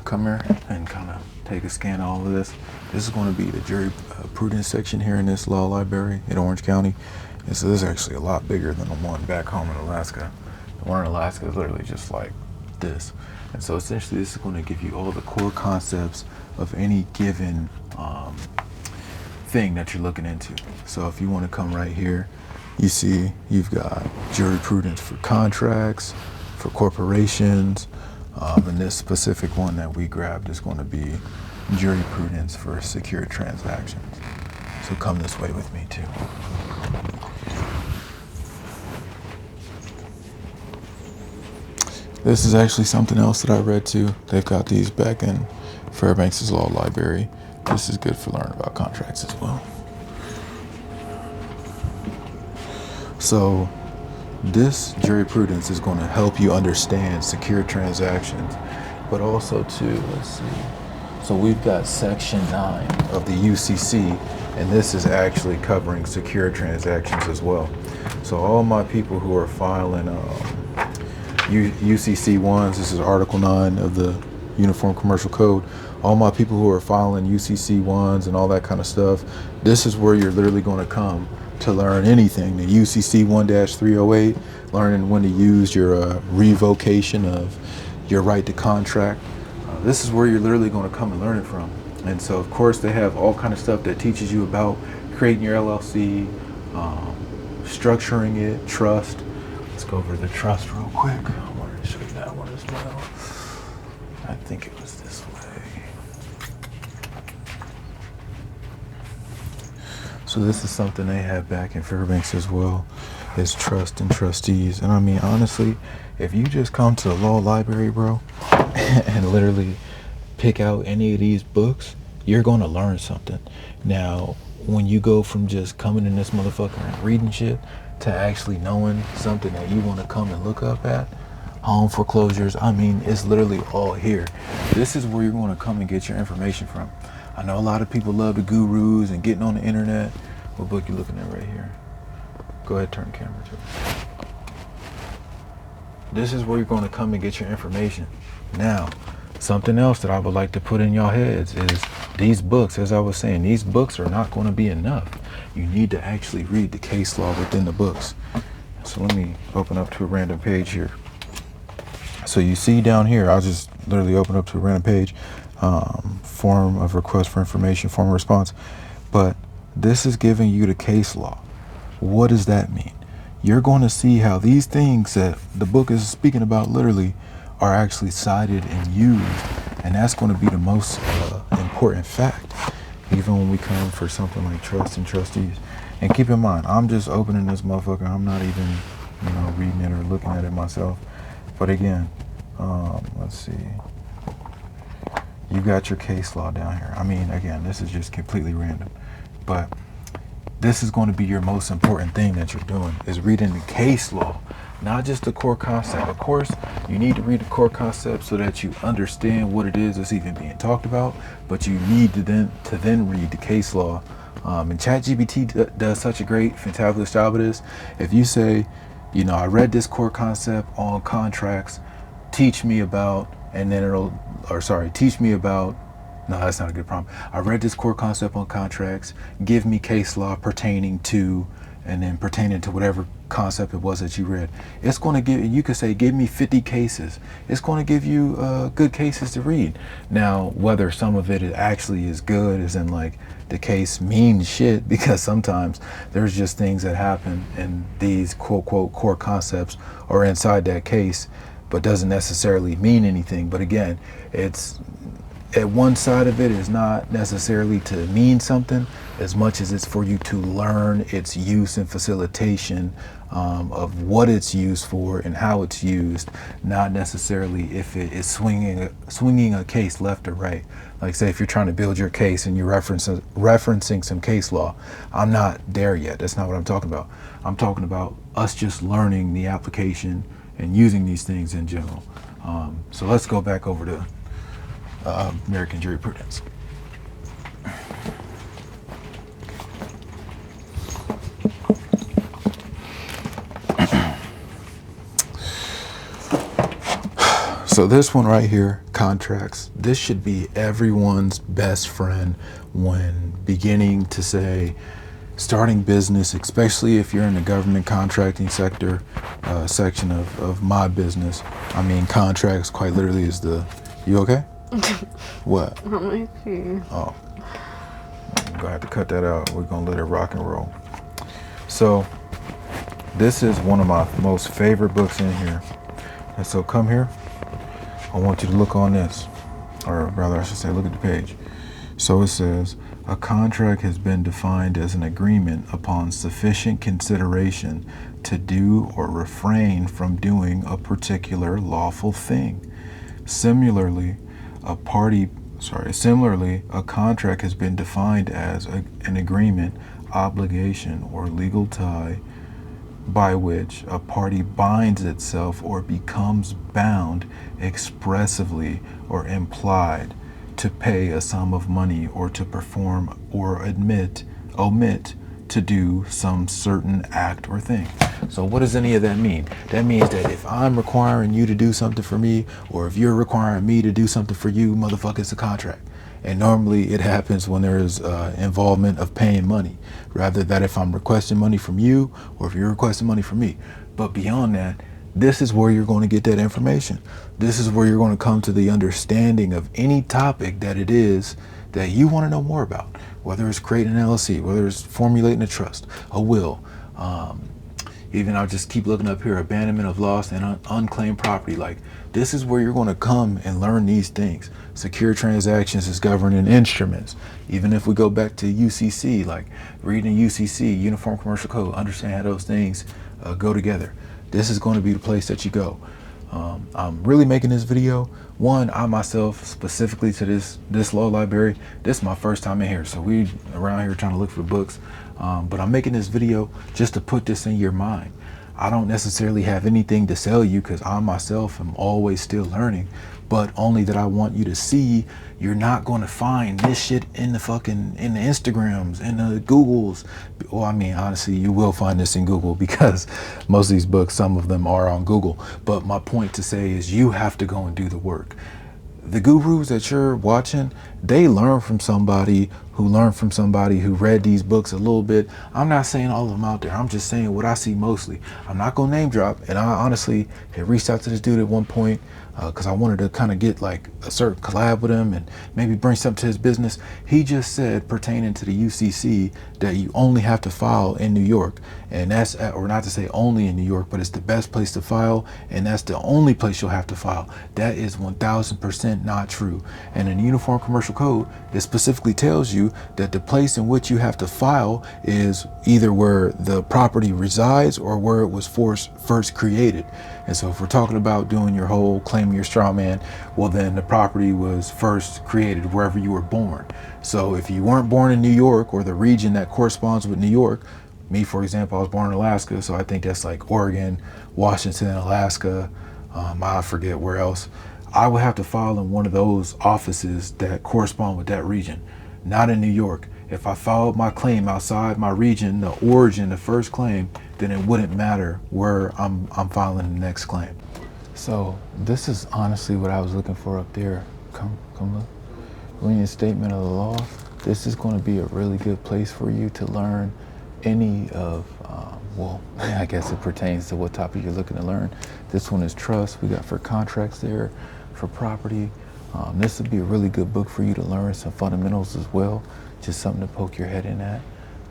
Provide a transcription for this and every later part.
come here and kind of take a scan of all of this. This is going to be the jurisprudence section here in this law library in Orange County. And so this is actually a lot bigger than the one back home in Alaska. The one in Alaska is literally just like this. And so essentially this is going to give you all the core concepts of any given thing that you're looking into. So if you want to come right here, you see you've got jurisprudence for contracts, for corporations, and this specific one that we grabbed is going to be jurisprudence for secure transactions. So come this way with me too. This is actually something else that I read too. They've got these back in Fairbanks' law library. This is good for learning about contracts as well. So this jurisprudence is going to help you understand secure transactions, but also too, let's see. So we've got section 9 of the UCC, and this is actually covering secure transactions as well. So all my people who are filing UCC 1s, this is Article 9 of the Uniform Commercial Code, all my people who are filing UCC 1s and all that kind of stuff, this is where you're literally going to come to learn anything. The UCC 1-308, learning when to use your revocation of your right to contract. This is where you're literally going to come and learn it from. And so of course they have all kind of stuff that teaches you about creating your LLC, structuring it, trust. Let's go over the trust real quick. I wanted to show you that one as well. I think it was this way. So this is something they have back in Fairbanks as well, is trust and trustees. And I mean, honestly, if you just come to the law library, bro, and literally pick out any of these books, you're going to learn something. Now, when you go from just coming in this motherfucker and reading shit to actually knowing something that you want to come and look up at, home foreclosures, I mean, it's literally all here. This is where you're going to come and get your information from. I know a lot of people love the gurus and getting on the internet. What book you looking at right here? Go ahead, turn the camera to it. This is where you're going to come and get your information. Now, something else that I would like to put in y'all heads is these books, as I was saying, these books are not going to be enough. You need to actually read the case law within the books. So let me open up to a random page here. So you see down here, I'll just literally open up to a random page, form of request for information, form of response. But this is giving you the case law. What does that mean? You're going to see how these things that the book is speaking about literally are actually cited and used. And that's going to be the most important fact, even when we come for something like trust and trustees. And keep in mind, I'm just opening this motherfucker. I'm not even, reading it or looking at it myself. But again, let's see. You got your case law down here. I mean, again, this is just completely random. But this is going to be your most important thing that you're doing, is reading the case law, not just the core concept. Of course, you need to read the core concept so that you understand what it is that's even being talked about, but you need to then read the case law. And ChatGPT does such a great, fantabulous job of this. If you say, I read this core concept on contracts, teach me about, teach me about, no, that's not a good prompt. I read this core concept on contracts, give me case law pertaining to, and then pertaining to whatever concept it was that you read. It's going to you could say, give me 50 cases. It's going to give you good cases to read. Now, whether some of it actually is good, as in like the case means shit, because sometimes there's just things that happen and these quote, quote, core concepts are inside that case, but doesn't necessarily mean anything. But again, it's at one side of it is not necessarily to mean something as much as it's for you to learn its use and facilitation of what it's used for and how it's used, not necessarily if it is swinging a case left or right. Like say if you're trying to build your case and you're referencing some case law, I'm not there yet. That's not what I'm talking about. I'm talking about us just learning the application and using these things in general. So let's go back over to American jurisprudence. So this one right here, contracts, this should be everyone's best friend when beginning to say, starting business, especially if you're in the government contracting sector, section of my business. I mean, contracts quite literally is the, you okay? What? Oh, I'm gonna have to cut that out. We're gonna let it rock and roll. So this is one of my most favorite books in here. And so come here. I want you to look on this, or rather I should say look at the page. So it says, a contract has been defined as an agreement upon sufficient consideration to do or refrain from doing a particular lawful thing. Similarly, a contract has been defined as an agreement, obligation, or legal tie by which a party binds itself or becomes bound expressively or implied to pay a sum of money or to perform or omit to do some certain act or thing. So what does any of that mean? That means that if I'm requiring you to do something for me, or if you're requiring me to do something for you, motherfucker, it's a contract. And normally it happens when there is involvement of paying money, rather than if I'm requesting money from you or if you're requesting money from me. But beyond that, this is where you're going to get that information. This is where you're going to come to the understanding of any topic that it is that you want to know more about, whether it's creating an LLC, whether it's formulating a trust, a will, even I'll just keep looking up here, abandonment of lost and unclaimed property. Like, this is where you're going to come and learn these things. Secure transactions is governing instruments. Even if we go back to UCC, like reading UCC, Uniform Commercial Code, understand how those things go together. This is going to be the place that you go. I'm really making this video. One, I myself, specifically to this law library, this is my first time in here. So we around here trying to look for books. But I'm making this video just to put this in your mind. I don't necessarily have anything to sell you because I myself am always still learning, but only that I want you to see you're not going to find this shit in the Instagrams, in the Googles. Well, I mean, honestly, you will find this in Google because most of these books, some of them are on Google. But my point to say is you have to go and do the work. The gurus that you're watching, they learn from somebody who read these books a little bit. I'm not saying all of them out there. I'm just saying what I see mostly. I'm not going to name drop. And I honestly had reached out to this dude at one point because I wanted to kind of get like a certain collab with him and maybe bring something to his business. He just said, pertaining to the UCC, that you only have to file in New York. And that's, or not to say only in New York, but it's the best place to file. And that's the only place you'll have to file. That is 1000% not true. And in the Uniform Commercial Code, it specifically tells you that the place in which you have to file is either where the property resides or where it was first created. And so if we're talking about doing your whole claiming your straw man, well then the property was first created wherever you were born. So if you weren't born in New York or the region that corresponds with New York, me for example, I was born in Alaska, so I think that's like Oregon, Washington, Alaska, I forget where else. I would have to file in one of those offices that correspond with that region, not in New York. If I filed my claim outside my region, the origin, the first claim, then it wouldn't matter where I'm filing the next claim. So this is honestly what I was looking for up there. Come look. Reinstatement of the law. This is going to be a really good place for you to learn any of, well, I guess it pertains to what topic you're looking to learn. This one is trust. We got for contracts there, for property. This would be a really good book for you to learn some fundamentals as well. Just something to poke your head in at.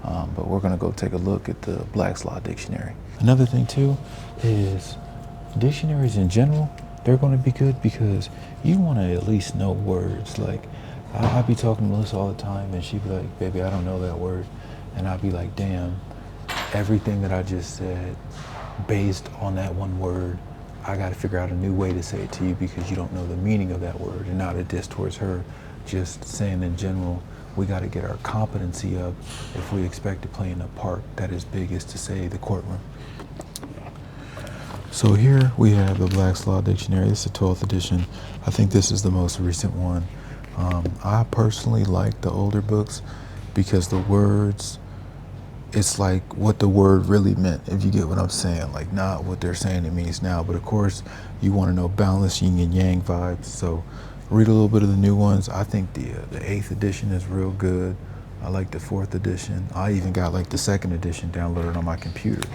But we're going to go take a look at the Black's Law Dictionary. Another thing too is dictionaries in general, they're going to be good because you want to at least know words. Like I'll be talking to Melissa all the time and she'd be like, baby, I don't know that word. And I'll be like, damn, everything that I just said based on that one word, I got to figure out a new way to say it to you because you don't know the meaning of that word. And not a diss towards her, just saying in general, we got to get our competency up if we expect to play in a part that is big as to say the courtroom. So here we have the Black's Law Dictionary. This is the 12th edition. I think this is the most recent one. I personally like the older books because the words, it's like what the word really meant, if you get what I'm saying, like not what they're saying it means now. But of course, you want to know balance, yin and yang vibes. So read a little bit of the new ones. I think the 8th edition is real good. I like the 4th edition. I even got like the 2nd edition downloaded on my computer.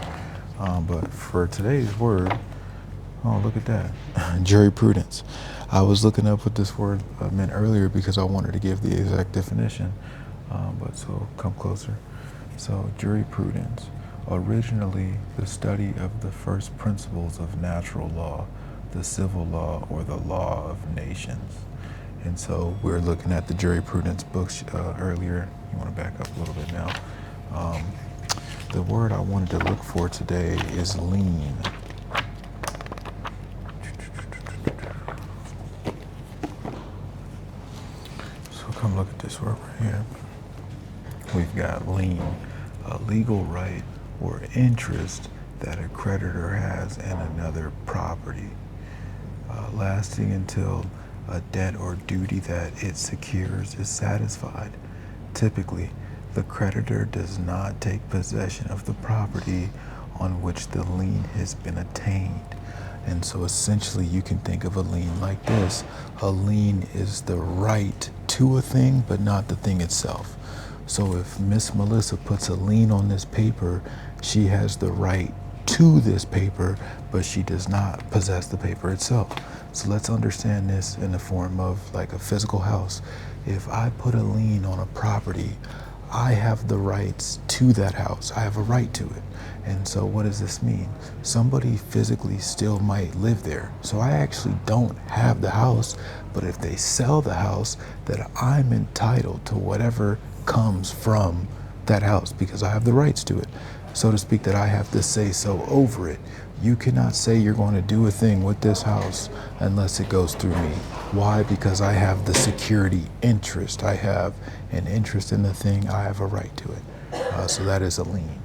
But for today's word, oh, look at that. Jurisprudence. I was looking up what this word meant earlier because I wanted to give the exact definition. But so come closer. So jurisprudence, originally the study of the first principles of natural law, the civil law, or the law of nations. And so we're looking at the jurisprudence books earlier. You want to back up a little bit now. The word I wanted to look for today is lien. So come look at this word right here. We've got lien, a legal right or interest that a creditor has in another property, lasting until a debt or duty that it secures is satisfied. Typically, the creditor does not take possession of the property on which the lien has been attained. And so essentially you can think of a lien like this. A lien is the right to a thing, but not the thing itself. So if Miss Melissa puts a lien on this paper, she has the right to this paper, but she does not possess the paper itself. So let's understand this in the form of like a physical house. If I put a lien on a property, I have the rights to that house. I have a right to it. And so what does this mean? Somebody physically still might live there. So I actually don't have the house, but if they sell the house, that I'm entitled to whatever comes from that house because I have the rights to it. So to speak, that I have to say so over it. You cannot say you're going to do a thing with this house unless it goes through me. Why? Because I have the security interest. I have an interest in the thing. I have a right to it. So that is a lien.